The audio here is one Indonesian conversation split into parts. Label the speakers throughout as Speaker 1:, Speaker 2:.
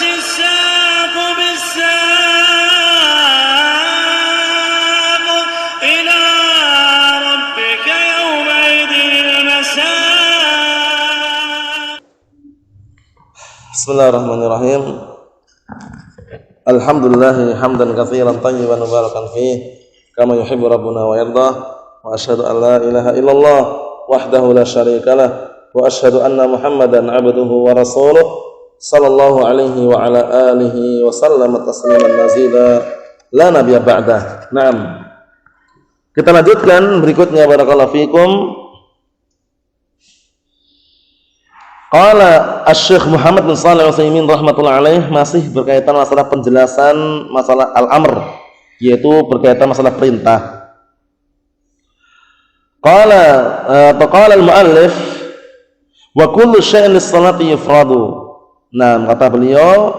Speaker 1: الساق بالساق إلى ربك يومئذ المساق.
Speaker 2: Bismillahirrahmanirrahim. Alhamdulillah hamdan katsiran tayyiban mubarakan fih kama yuhibbu rabbuna wa yardah. Wa asyhadu an la ilaha illallah wahdahu la syarikalah wa asyhadu anna Muhammadan abduhu wa rasuluh sallallahu alaihi wa ala alihi wa sallama tasliman mazida la nabiyya ba'dah. Naam. Kita lanjutkan berikutnya, barakallahu fikum. Qala Asy-Syaikh Muhammad bin Shalih Al-Utsaimin rahimatullah alaih, masih berkaitan masalah penjelasan masalah al-amr, yaitu berkaitan masalah perintah. Qala al-muallif wa kullu syai'in lis-salati yufradu. Nah, kata beliau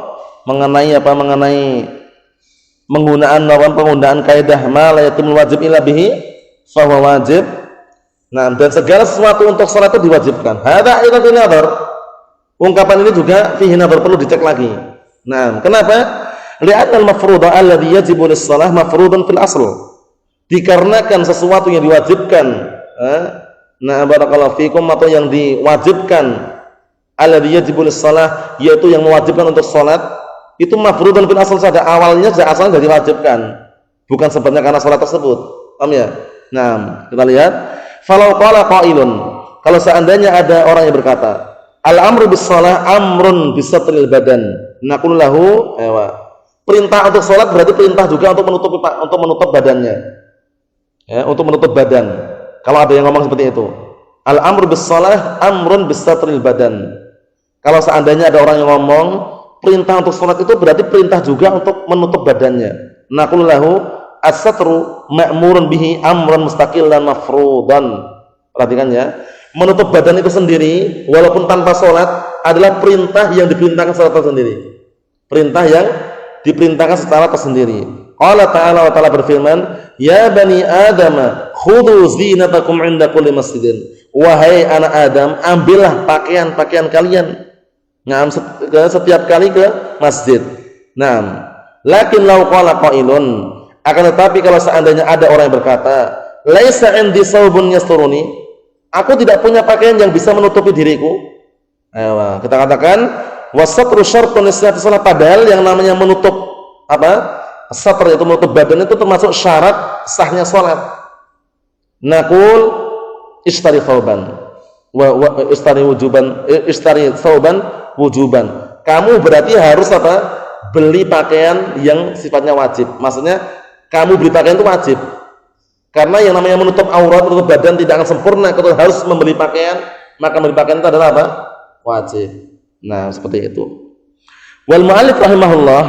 Speaker 2: mengenai penggunaan kaidah ma la yatimul wajib illa bihi fa huwa wajib. Nah, dan segala sesuatu untuk salat itu diwajibkan. Hadza aidan nadhar. Ungkapan ini juga fihi nadhar, perlu dicek lagi. Nah, kenapa? Li'anna al-mafruḍa alladhi yajibu lis-shalah mafruḍun fil asl. Dikarenakan sesuatu yang diwajibkan, nah barakallahu fikum, atau yang diwajibkan alladhi yajibu lis-shalah, yaitu yang mewajibkan untuk salat, itu mafruḍun fil asl saja, awalnya asalnya dari diwajibkan, bukan sebabnya karena salat tersebut. Paham ya? Nah, kita lihat. Falau qala qailun, kalau seandainya ada orang yang berkata, al-amru bis-shalah amrun bisatril badan, naqul lahu, perintah untuk salat berarti perintah juga untuk menutup badannya. Ya, untuk menutup badan. Kalau ada yang ngomong seperti itu, al-amru bis-shalah amrun bisatril badan. Kalau seandainya ada orang yang ngomong perintah untuk salat itu berarti perintah juga untuk menutup badannya, naqul lahu as-satru ma'murun bihi amran mustaqillan mafruḍan. Perhatikan ya, menutup badan itu sendiri walaupun tanpa salat adalah perintah yang diperintahkan secara tersendiri. Perintah yang diperintahkan secara tersendiri. Allah Ta'ala wa Ta'ala berfirman, ya bani Adam khudhu zinatakum 'inda kulli masjidin. Wahai anak Adam, ambillah pakaian-pakaian kalian setiap kali ke masjid. Nah, lakin law qala qailun, akan tetapi kalau seandainya ada orang yang berkata, laisa 'indi saubun yasturuni, aku tidak punya pakaian yang bisa menutupi diriku. Kita katakan wasatru syartun lisihati shalah, padahal yang namanya menutup satr, itu menutup badan, itu termasuk syarat sahnya salat. Naqul ishtari thawban wa ishtari thawban wujuban. Kamu berarti harus beli pakaian yang sifatnya wajib. Maksudnya kamu beli pakaian itu wajib, karena yang namanya menutup aurat, menutup badan tidak akan sempurna kalau harus membeli pakaian, maka membeli pakaian itu adalah wajib. Nah, seperti itu. Wal mu'allif rahimahullah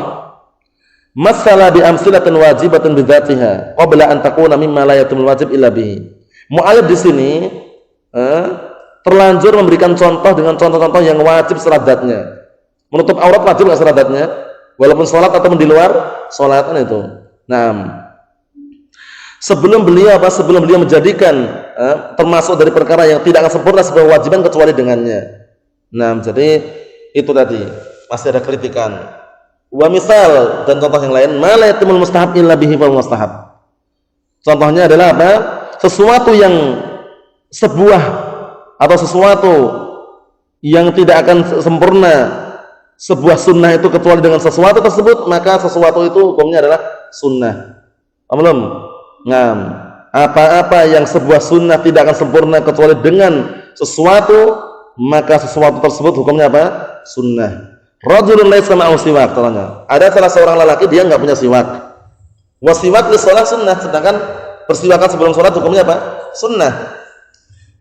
Speaker 2: masala bi amsilatin wajibatin bidzatiha qabla an takuna mimma la yatimul wajib illa bihi. Mu'allif di sini terlanjur memberikan contoh dengan contoh-contoh yang wajib secara dzatnya. Menutup aurat wajib enggak secara dzatnya, walaupun salat ataupun di luar salat itu. Nah, sebelum beliau menjadikan termasuk dari perkara yang tidak akan sempurna sebuah kewajiban kecuali dengannya. Nah, jadi itu tadi masih ada kritikan. Wa misal, dan contoh yang lain, ma la yatimul mustahab illa bihi fa mustahab. Contohnya adalah sesuatu yang tidak akan sempurna sebuah sunnah itu kecuali dengan sesuatu tersebut, maka sesuatu itu hukumnya adalah sunnah. Belum? Ngam. Apa-apa yang sebuah sunnah tidak akan sempurna kecuali dengan sesuatu, maka sesuatu tersebut hukumnya sunnah. Rajulun laisa ma'ahu siwak, contohnya. Ada salah seorang lelaki dia enggak punya siwak. Wa siwak li shalah sunnah, sedangkan bersiwakan sebelum salat hukumnya sunnah.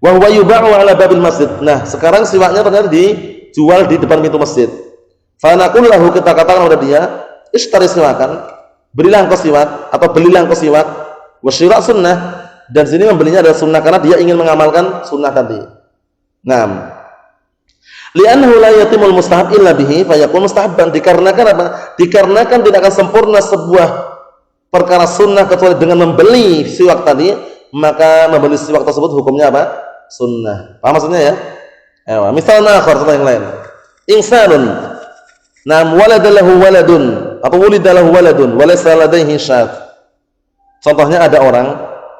Speaker 2: Wa huwa yuba'u 'ala babil masjid. Nah, sekarang siwaknya ternyata dijual di depan pintu masjid. Fa naqul lahu, kita katakan kepada dia, ishtari siwakan, belilah engkau siwak, atau belilah engkau siwak. Wasyira' sunnah, dan sini membelinya adalah sunnah karena dia ingin mengamalkan sunnah tadi. Naam. Li'annahu la yatimul mustahab illa bihi fayakun mustahabban. Dikarenakan tidak akan sempurna sebuah perkara sunnah kecuali dengan membeli siwak tadi, maka membeli siwak tersebut hukumnya Sunnah. Paham maksudnya ya? Misalnya contoh yang lain. Insanun Nam waladalahu waladun atau wulidalahu waladun walaysa ladaihi syat. Contohnya ada orang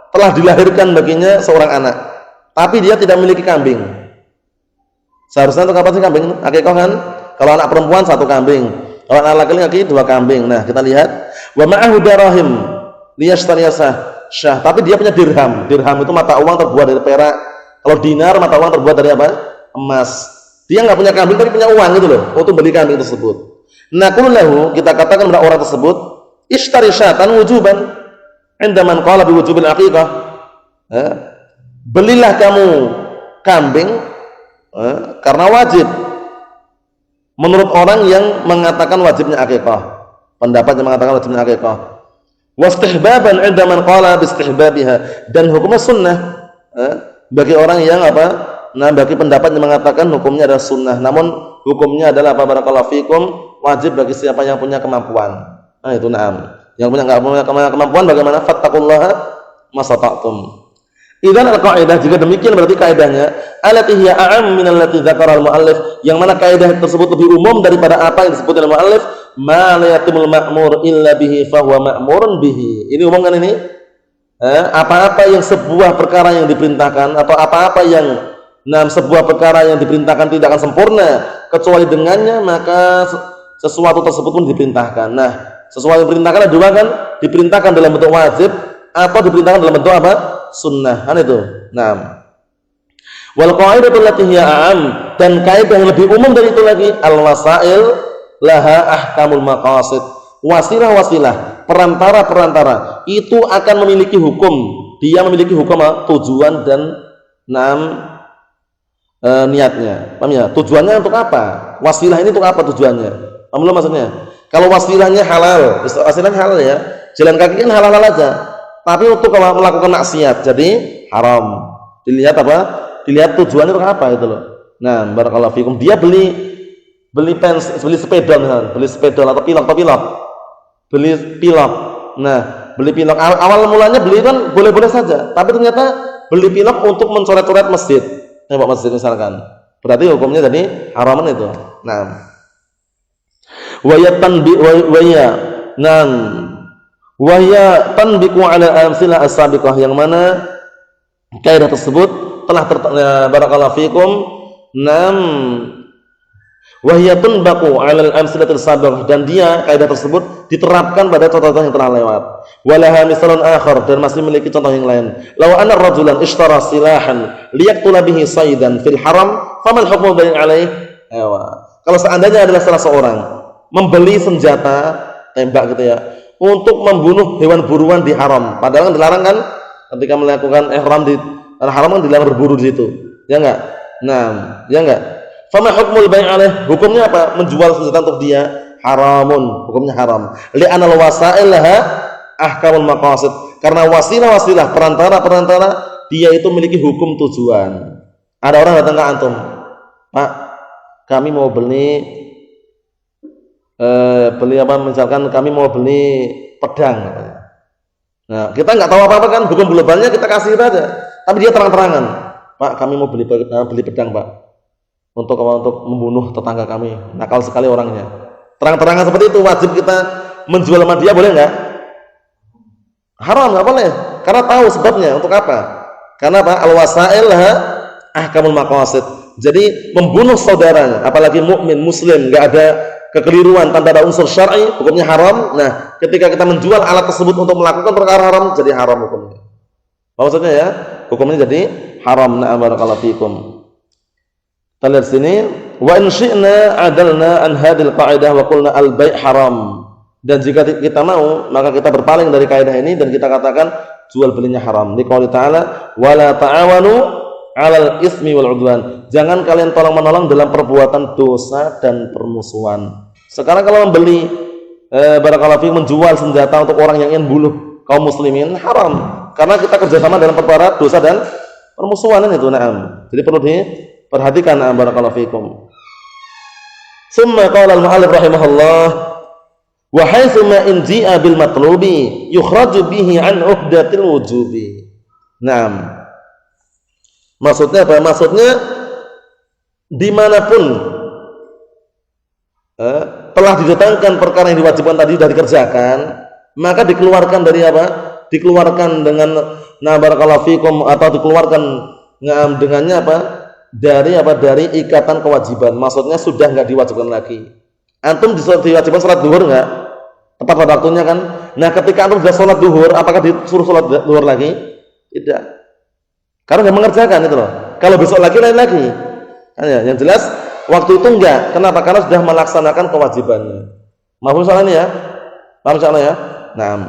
Speaker 2: telah dilahirkan baginya seorang anak, tapi dia tidak memiliki kambing. Seharusnya untuk apa sih kambing? Akikah kan? Kalau anak perempuan 1 kambing, kalau anak laki-laki 2 kambing. Nah, kita lihat wa ma'ahu darahim liyashtariya syah, tapi dia punya dirham. Dirham itu mata uang terbuat dari perak. Kalau dinar mata uang terbuat dari apa? Emas. Dia nggak punya kambing tapi punya uang gitu loh, untuk beli kambing tersebut. Nah, kullahu, kita katakan kepada orang tersebut, ishtari syatan wujuban inda man qala biwujubil aqiqah. Belilah kamu kambing karena wajib menurut orang yang mengatakan wajibnya akikah, pendapat yang mengatakan wajibnya akikah. Wastihbaban 'inda man qala bistihbabiha, dan hukumnya sunnah bagi orang yang apa? Nah, bagi pendapat yang mengatakan hukumnya adalah sunnah, namun hukumnya adalah apa? Barakallahu fikum, wajib bagi siapa yang punya kemampuan. Nah, itu na'am. Yang enggak punya kemampuan bagaimana? Fattaqullaha masata'tum. Idzan al-qaidah, jika demikian berarti kaidahnya allati hiya a'am min allati dzakara al-muallif, yang mana kaidah tersebut lebih umum daripada apa yang disebut oleh muallif, ma la yatimul ma'mur illa bihi fa huwa ma'murun bihi. Ini umum kan ini? Apa-apa yang sebuah perkara yang diperintahkan atau apa-apa yang sebuah perkara yang diperintahkan tidak akan sempurna kecuali dengannya, maka sesuatu tersebut pun diperintahkan. Nah, sesuatu yang diperintahkan ada 2 kan? Diperintahkan dalam bentuk wajib atau diperintahkan dalam bentuk apa? Sunnah, kan itu. Nah, wal qaidatu allati hiya a'am, dan kaidah yang lebih umum dari itu lagi, al wasail laha ahkamul maqasid. Wasilah-wasilah, perantara-perantara itu akan memiliki hukum. Dia memiliki hukum tujuan dan niatnya. Paham ya? Tujuannya untuk apa? Wasilah ini untuk apa tujuannya? Paham belum maksudnya? Kalau wasilahnya halal, wasilahnya halal ya. Jalan kaki kan halal-halal aja. Tapi untuk melakukan maksiat jadi haram. Dilihat apa? Dilihat tujuannya untuk apa itu loh. Nah, barakallahu fikum, dia beli sepeda misalnya, beli sepeda atau pilok. Beli pilok. Nah, beli pilok awal mulanya beli kan boleh-boleh saja, tapi ternyata beli pilok untuk mencoret-coret masjid. Tembok masjid misalkan. Berarti hukumnya jadi haraman itu. Nah, wahya tanbiqu ala amsilah as-sabiqah, yang mana kaidah tersebut telah barakallahu fikum wahya tanbaqu ala al-amsilatil sabiqah, dan dia kaidah tersebut diterapkan pada contoh yang telah lewat. Walaha misalun akhar, dan masih memiliki contoh yang lain. Law anna rajulan ishtara silahan liyaqtula bihi saydan fil haram famal hukmu bain alaih. Kalau seandainya adalah salah seorang membeli senjata tembak gitu ya, untuk membunuh hewan buruan di haram, padahal kan dilarang kan ketika melakukan ihram di haram kan dilarang berburu di situ, ya enggak? Nah, ya enggak? Fama hukmul bai' alaih, hukumnya apa? Menjual senjata untuk dia haramun, hukumnya haram. Li'anal wasail laha ahkamul maqasid, karena wasilah-wasilah, perantara-perantara, dia itu memiliki hukum tujuan. Ada orang datang ke antum, Pak, kami mau beli apa, misalkan kami mau beli pedang. Nah, kita nggak tahu apa-apa kan, hukum globalnya kita kasih saja. Tapi dia terang-terangan, Pak, kami mau beli pedang, Pak, untuk membunuh tetangga kami. Nakal sekali orangnya. Terang-terangan seperti itu, wajib kita menjual sama dia, boleh nggak? Haram, nggak boleh. Karena tahu sebabnya untuk apa. Karena apa? Al-wasail laha ahkamul maqasid. Jadi membunuh saudaranya, apalagi mukmin muslim, nggak ada kekeliruan tanpa ada unsur syar'i, hukumnya haram. Nah, ketika kita menjual alat tersebut untuk melakukan perkara haram, jadi haram hukumnya. Maksudnya ya, hukumnya jadi haram. Na'am barakallahu fikum. Kita lihat sini, wa in syi'na adalna an hadil qa'idah wa qulna al bai' haram. Dan jika kita mau, maka kita berpaling dari kaidah ini dan kita katakan jual belinya haram. Liqouli ta'ala, wala ta'awanu 'alal ismi wal 'udwan. Jangan kalian tolong-menolong dalam perbuatan dosa dan permusuhan. Sekarang kalau membeli barakallahu fiik, menjual senjata untuk orang yang ingin bunuh kaum muslimin, haram. Karena kita kerjasama dalam perkara dosa dan permusuhan itu. Na'am. Jadi perlu diperhatikan. Na'am barakallahu fiikum. Summa qala al-mu'allif rahimahullah, wa haitsu ma in ji'a bil matlubi yukhraju bihi an uhdatil wujubi. Naam. Maksudnya apa? Maksudnya dimanapun telah didatangkan perkara yang diwajibkan tadi sudah dikerjakan, maka dikeluarkan dari apa? Dikeluarkan dengan barakallahu fikum, atau dikeluarkan dengannya apa? Dari ikatan kewajiban. Maksudnya sudah enggak diwajibkan lagi. Antum diwajibkan salat zuhur enggak? Tepat pada waktunya kan? Nah, ketika antum sudah salat zuhur, apakah disuruh salat zuhur lagi? Tidak. Karena enggak mengerjakan itu loh. Kalau besok lagi lain lagi. Ya, yang jelas waktu itu enggak. Kenapa? Karena sudah melaksanakan kewajibannya. Mahfum soal ini ya? Paham insyaallah ya? Naam.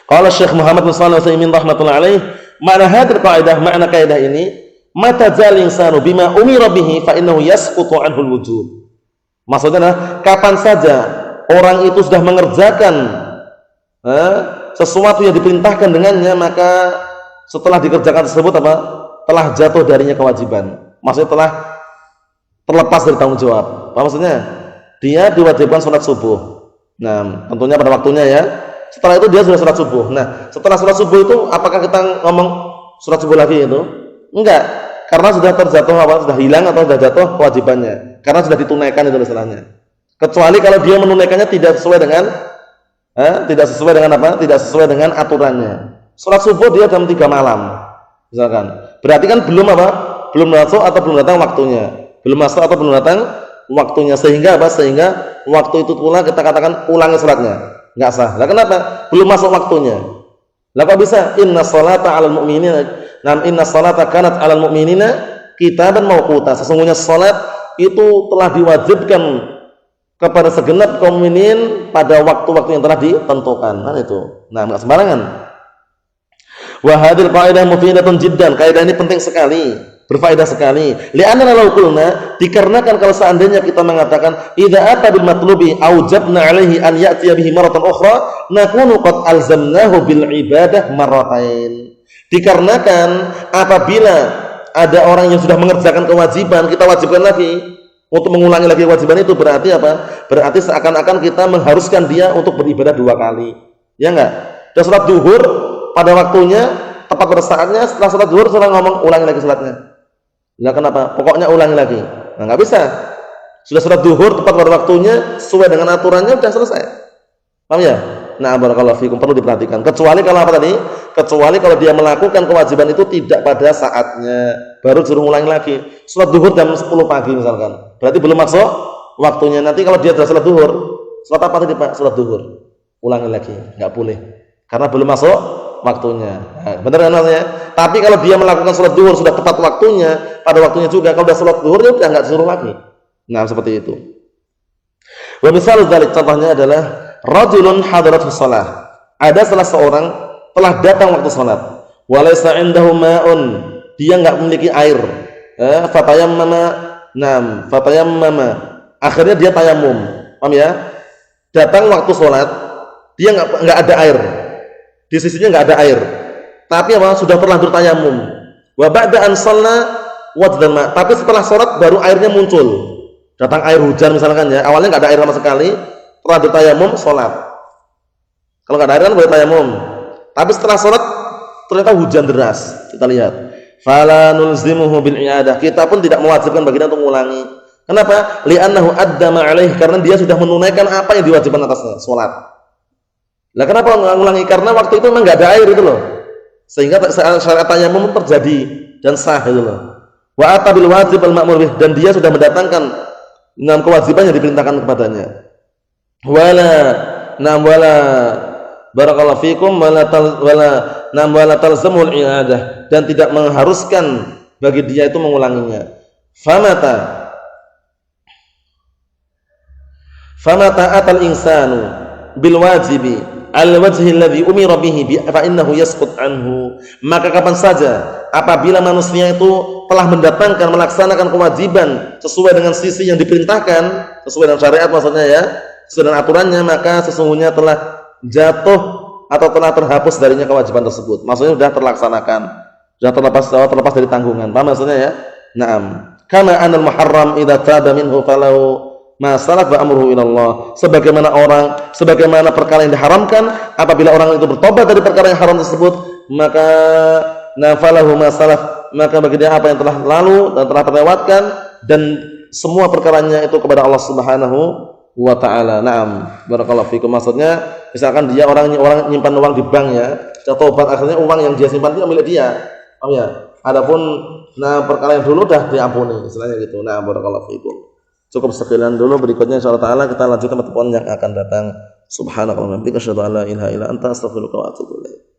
Speaker 2: Qala Syekh Muhammad bin Shalih Al-Utsaimin rahimatullah alaih, makna hadhihi qaidah, makna kaidah ini, mata zal insanu bima umira bihi fa innahu yasqutu anhu al-wujub. Maksudnya adalah kapan saja orang itu sudah mengerjakan sesuatu yang diperintahkan dengannya, maka setelah dikerjakan tersebut telah jatuh darinya kewajiban. Maksudnya telah terlepas dari tanggung jawab. Apa maksudnya? Dia diwajibkan sholat subuh. Nah, tentunya pada waktunya ya. Setelah itu dia sudah sholat subuh. Nah, setelah sholat subuh itu apakah kita ngomong sholat subuh lagi itu? Enggak, karena sudah terjatuh sudah hilang atau sudah jatuh kewajibannya. Karena sudah ditunaikan itu istilahnya. Kecuali kalau dia menunaikannya tidak sesuai dengan Tidak sesuai dengan aturannya. Sholat subuh dia jam 3 malam. Misalkan. Berarti kan belum masuk atau belum datang waktunya. Sehingga Sehingga waktu itu pula kita katakan ulangi sholatnya. Enggak sah. Lah kenapa? Belum masuk waktunya. Lah kok bisa? Inna sholata 'alal mu'minina kanat 'alal mu'minina kitaban mawquta. Sesungguhnya salat itu telah diwajibkan kepada segenap kaum mukminin pada waktu-waktu yang telah ditentukan. Nah itu. Nah, enggak sembarangan. Wa hadhil qaidah mufidatun jiddan. Kaidah ini penting sekali, berfaedah sekali. Li'anna law qulna, dikarenakan kalau seandainya kita mengatakan idza ata bil matlubi aujabna 'alaihi an ya'tiya bihi maratan ukhra, nakunu qad alzamnahu bil ibadah marratain. Dikarenakan apabila ada orang yang sudah mengerjakan kewajiban, kita wajibkan lagi untuk mengulangi lagi kewajiban itu, berarti apa? Berarti seakan-akan kita mengharuskan dia untuk beribadah 2 kali. Ya enggak? Dan salat zuhur pada waktunya, tepat pada saatnya, setelah salat zuhur sudah ngomong ulangi lagi salatnya. Nah, kenapa? Pokoknya ulangi lagi. Nah, enggak bisa. Sudah salat zuhur tepat pada waktunya, sesuai dengan aturannya, sudah selesai. Paham ya? Nah, barakallahu fikum, perlu diperhatikan. Kecuali kalau apa tadi? Kecuali kalau dia melakukan kewajiban itu tidak pada saatnya, baru suruh ulangi lagi. Salat zuhur jam 10 pagi misalkan. Berarti belum masuk waktunya. Nanti kalau dia sudah salat zuhur, salat apa tadi Pak? Salat zuhur. Ulangi lagi, enggak boleh. Karena belum masuk waktunya. Nah, benar kan maksudnya? Tapi kalau dia melakukan salat zuhur sudah tepat waktunya, pada waktunya juga, kalau sudah salat zuhur ya udah enggak disuruh lagi. Nah, seperti itu. Wa misalul dzalik, contohnya adalah rajulun hadaratus shalah. Ada salah seorang telah datang waktu salat. Wa laysa indahu ma'un. Dia enggak memiliki air. Fatayammama. Akhirnya dia tayamum. Paham ya? Datang waktu salat, dia enggak ada air. Di sisinya enggak ada air. Tapi sudah terlanjur tayamum. Wa ba'da an shalla wajdan ma. Tapi setelah salat baru airnya muncul. Datang air hujan misalkan ya. Awalnya enggak ada air sama sekali. Terlanjur tayamum salat. Kalau enggak ada air kan boleh tayamum. Tapi setelah salat ternyata hujan deras. Kita lihat. Fala nulzimuhu bil i'adah. Kita pun tidak mewajibkan baginya untuk mengulangi. Kenapa? Li'annahu addama 'alaihi, karena dia sudah menunaikan apa yang diwajibkan atasnya, salat. Lah kenapa mengulangi? Karena waktu itu memang enggak ada air itu loh. Sehingga syariat tayamum terjadi dan sah itu loh. Wa atabil wajib al ma'mur bih, dan dia sudah mendatangkan dengan kewajiban yang diperintahkan kepadanya. Wala barakallahu fikum wala talzamul i'adah, dan tidak mengharuskan bagi dia itu mengulanginya. Famata atal insanu bil wajibi al wajhi alladhi umira bihi fa innahu yasqut anhu. Maka kapan saja apabila manusia itu telah mendatangkan melaksanakan kewajiban sesuai dengan sisi yang diperintahkan, sesuai dengan syariat maksudnya ya, sesuai dengan aturannya, maka sesungguhnya telah jatuh atau telah terhapus darinya kewajiban tersebut. Maksudnya sudah terlaksanakan, sudah terlepas dari tanggungan. Paham maksudnya ya? Naam. Kama anal muharram idza taba minhu falahu ma salaf wa amruhu ila Allah. Sebagaimana perkara yang diharamkan, apabila orang itu bertobat dari perkara yang haram tersebut, maka nafalahu ma salaf, maka bagi dia apa yang telah lalu dan telah terlewatkan, dan semua perkaranya itu kepada Allah Subhanahu wa taala. Naam, barakallahu fikum. Maksudnya misalkan dia orang nyimpan uang di bank ya, sudah tobat akhirnya uang yang dia simpan itu milik dia. Paham ya? Adapun perkara yang dulu dah diampuni, istilahnya gitu. Nah, barakallahu fikum. Cukup sekian dulu, berikutnya insyaallah taala kita lanjutkan pertemuan yang akan datang. Subhanakallahumma wa bihamdika asyhadu an la ilaha illa anta astaghfiruka wa atubu ilaik.